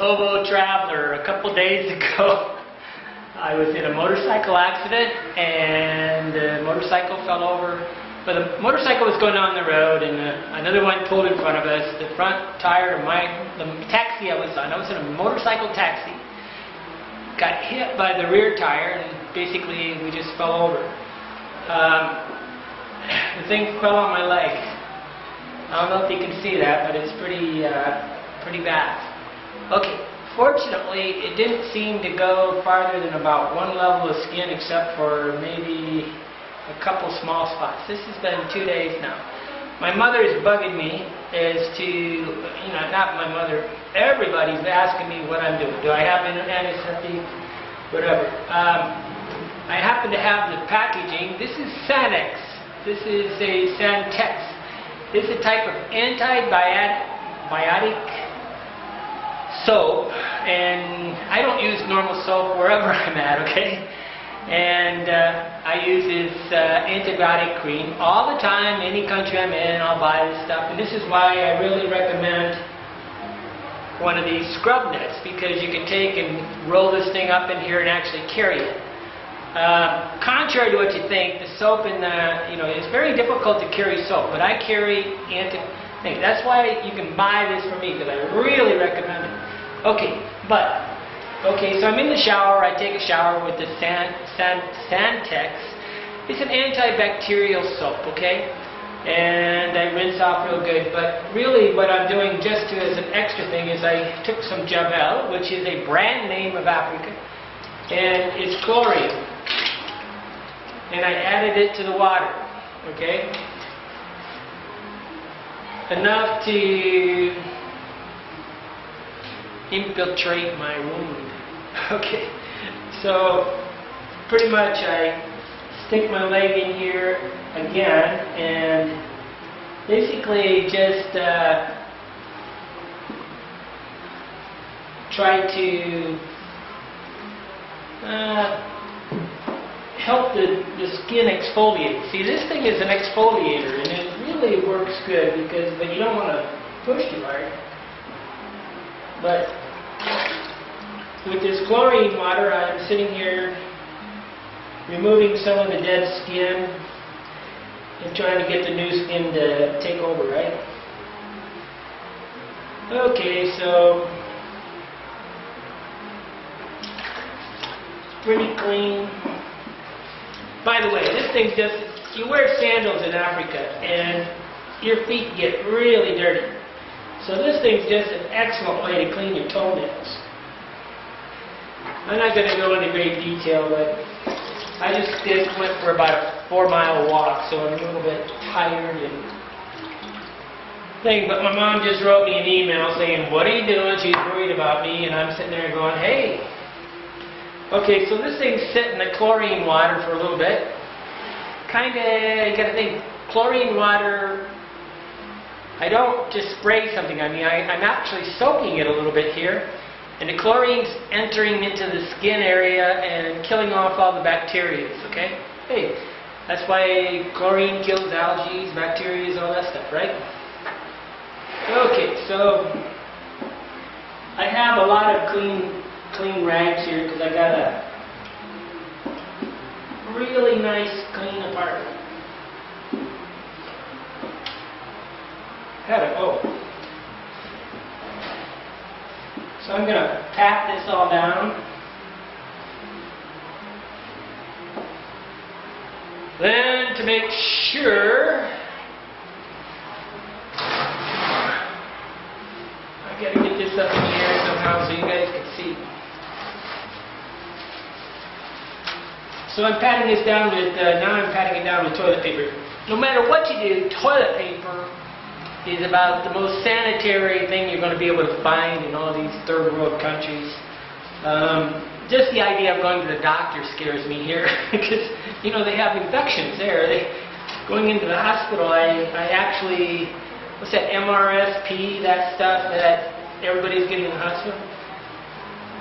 hobo traveler. A couple days ago, I was in a motorcycle accident, and the motorcycle fell over. But the motorcycle was going down the road, and another one pulled in front of us. The front tire of the taxi I was in a motorcycle taxi, got hit by the rear tire, and basically we just fell over. The thing fell on my leg. I don't know if you can see that, but it's pretty bad. Okay, fortunately, it didn't seem to go farther than about one level of skin, except for maybe a couple small spots. This has been 2 days now. My mother is bugging me as to, not my mother, everybody's asking me what I'm doing. Do I have an antiseptic? Whatever. I happen to have the packaging. This is Sanex. This is a Santex. This is a type of antibiotic soap, and I don't use normal soap wherever I'm at, okay? And I use this antibiotic cream all the time. Any country I'm in, I'll buy this stuff. And this is why I really recommend one of these scrub nets, because you can take and roll this thing up in here and actually carry it. Contrary to what you think, the soap in it's very difficult to carry soap, but I carry That's why you can buy this from me, because I really recommend it. Okay, so I'm in the shower. I take a shower with the Santex. It's an antibacterial soap, okay? And I rinse off real good. But really what I'm doing just as an extra thing is I took some Javel, which is a brand name of Africa, and it's chlorine. And I added it to the water, okay? Enough to infiltrate my wound. Okay, so pretty much I stick my leg in here again and basically just try to help the skin exfoliate. See, this thing is an exfoliator, and it really works good but you don't want to push too hard. But with this chlorine water, I'm sitting here removing some of the dead skin and trying to get the new skin to take over, right? Okay, so pretty clean. By the way, this thing's you wear sandals in Africa and your feet get really dirty. So this thing's just an excellent way to clean your toenails. I'm not going to go into great detail, but I just went for about a 4-mile walk, so I'm a little bit tired and thing. But my mom just wrote me an email saying, "What are you doing?" She's worried about me, and I'm sitting there going, "Hey." Okay, so this thing's sitting in the chlorine water for a little bit. You got to think, chlorine water, I don't just spray something on me. I'm actually soaking it a little bit here. And the chlorine's entering into the skin area and killing off all the bacteria, okay? Hey, that's why chlorine kills algae, bacteria, all that stuff, right? Okay, so I have a lot of clean rags here because I got a really nice clean apartment. So I'm going to pat this all down. Then to make sure, I got to get this up in the air somehow so you guys can see. So I'm patting this down with, now I'm patting it down with toilet paper. No matter what you do, toilet paper is about the most sanitary thing you're going to be able to find in all these third world countries. Just the idea of going to the doctor scares me here because, they have infections there. Going into the hospital, I actually, what's that, MRSP, that stuff that everybody's getting in the hospital?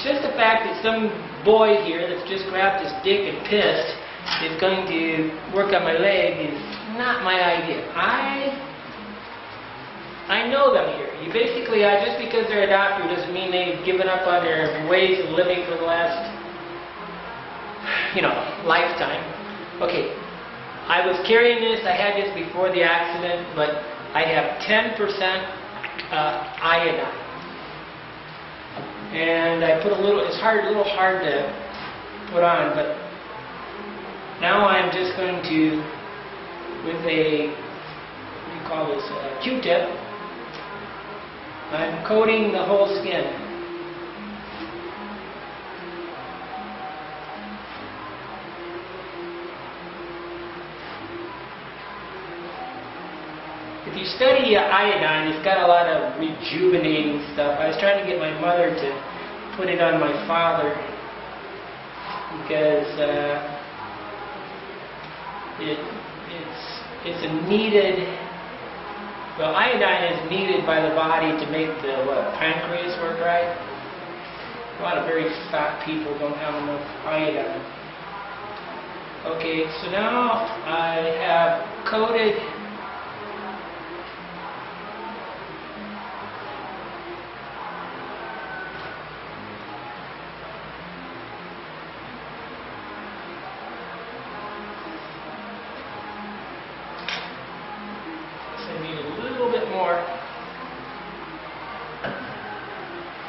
Just the fact that some boy here that's just grabbed his dick and pissed is going to work on my leg is not my idea. I know them here. You basically, just because they're a doctor doesn't mean they've given up on their ways of living for the last, lifetime. Okay, I was carrying this. I had this before the accident, but I have 10% iodine. And I put a little, it's a little hard to put on, but now I'm just going to, with a, what do you call this, a Q-tip, I'm coating the whole skin. If you study iodine, it's got a lot of rejuvenating stuff. I was trying to get my mother to put it on my father because it's a needed. Well, iodine is needed by the body to make the pancreas work right. A lot of very fat people don't have enough iodine. Okay, so now I have coated.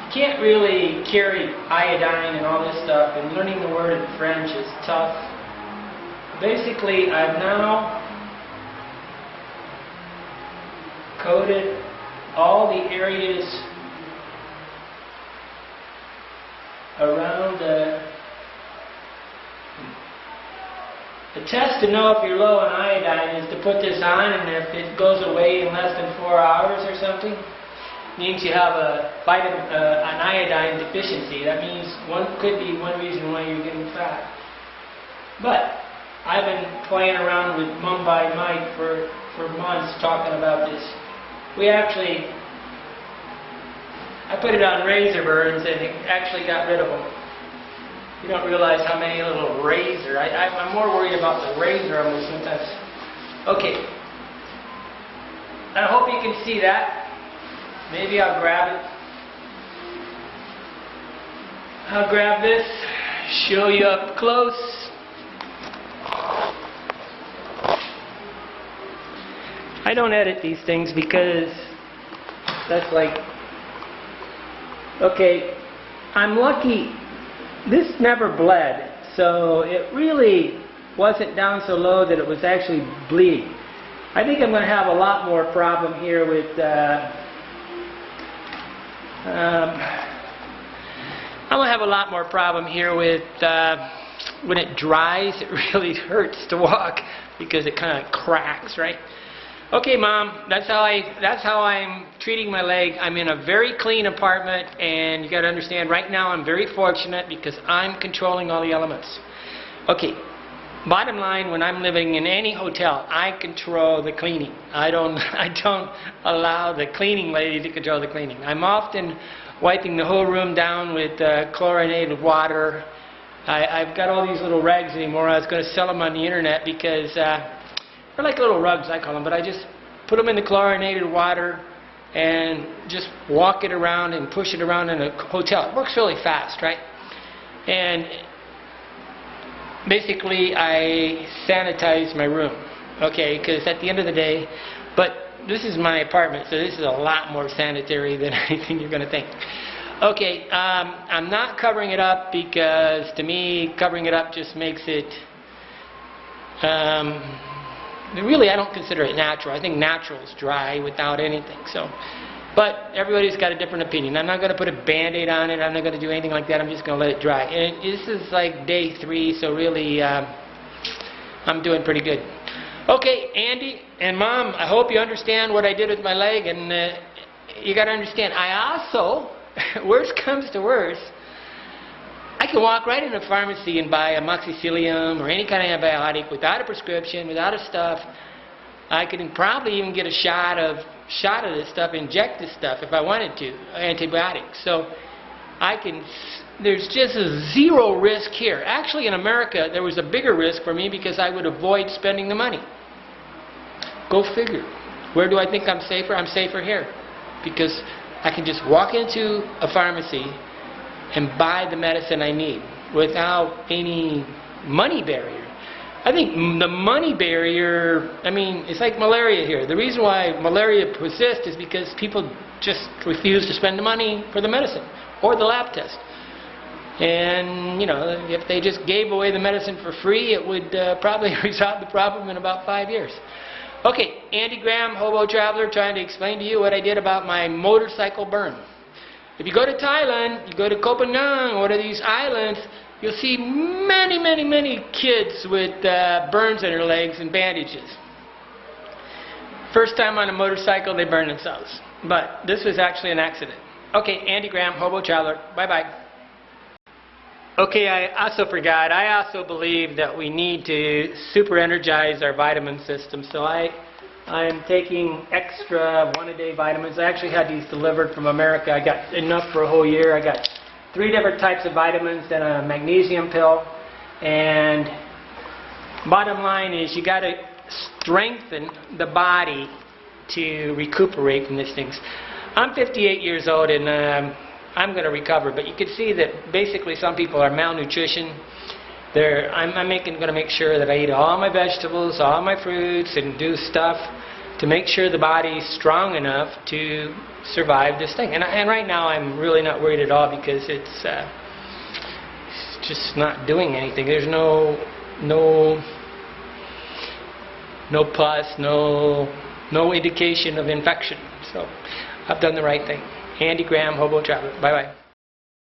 You can't really carry iodine and all this stuff, and learning the word in French is tough. Basically, I've now coated all the areas around the test to know if you're low on iodine is to put this on, and if it goes away in less than 4 hours or something, means you have an iodine deficiency. That means could be one reason why you're getting fat. But I've been playing around with Mumbai Mike for months talking about this. I put it on razor burns and it actually got rid of them. You don't realize how many little razor. I'm more worried about the razor almost sometimes. Okay. I hope you can see that. Maybe I'll grab it. I'll grab this, show you up close. I don't edit these things because that's like, okay, I'm lucky. This never bled, so it really wasn't down so low that it was actually bleeding. I think I'm going to have a lot more problem here with I'm going to have a lot more problem here with when it dries. It really hurts to walk because it kind of cracks, right? Okay, Mom, that's how I'm treating my leg. I'm in a very clean apartment, and you got to understand, right now I'm very fortunate because I'm controlling all the elements. Okay, bottom line, when I'm living in any hotel, I control the cleaning. I don't allow the cleaning lady to control the cleaning. I'm often wiping the whole room down with chlorinated water. I've got all these little rags anymore. I was going to sell them on the internet because they're like little rugs, I call them, but I just put them in the chlorinated water and just walk it around and push it around in a hotel. It works really fast, right? And basically I sanitize my room, okay, because at the end of the day, but this is my apartment, so this is a lot more sanitary than anything you're going to think. Okay, I'm not covering it up because to me covering it up just makes it really, I don't consider it natural. I think natural is dry without anything. So, but everybody's got a different opinion. I'm not going to put a Band-Aid on it. I'm not going to do anything like that. I'm just going to let it dry. And this is like day 3, so really I'm doing pretty good. Okay, Andy and Mom, I hope you understand what I did with my leg. And you got to understand, I also, worst comes to worst, I can walk right in a pharmacy and buy amoxicillin or any kind of antibiotic without a prescription, without a stuff. I could probably even get a shot of this stuff, inject this stuff if I wanted to, antibiotics. So I can, there's just a zero risk here. Actually in America there was a bigger risk for me because I would avoid spending the money. Go figure. Where do I think I'm safer? I'm safer here. Because I can just walk into a pharmacy and buy the medicine I need without any money barrier. I think the money barrier, I mean, it's like malaria here. The reason why malaria persists is because people just refuse to spend the money for the medicine or the lab test. And, you know, if they just gave away the medicine for free, it would probably resolve the problem in about 5 years. Okay, Andy Graham, Hobo Traveler, trying to explain to you what I did about my motorcycle burn. If you go to Thailand, you go to Koh Phangan, one of these islands, you'll see many, many, many kids with burns on their legs and bandages. First time on a motorcycle, they burn themselves. But this was actually an accident. Okay, Andy Graham, Hobo Traveler, bye-bye. Okay, I also forgot. I also believe that we need to super energize our vitamin system. So I'm taking extra one-a-day vitamins. I actually had these delivered from America. I got enough for a whole year. I got 3 different types of vitamins, then a magnesium pill. And bottom line is you got to strengthen the body to recuperate from these things. I'm 58 years old and I'm going to recover, but you can see that basically some people are malnutrition. I'm going to make sure that I eat all my vegetables, all my fruits, and do stuff to make sure the body's strong enough to survive this thing. And right now I'm really not worried at all because it's just not doing anything. There's no pus, no indication of infection. So I've done the right thing. Andy Graham, Hobo Traveler. Bye-bye.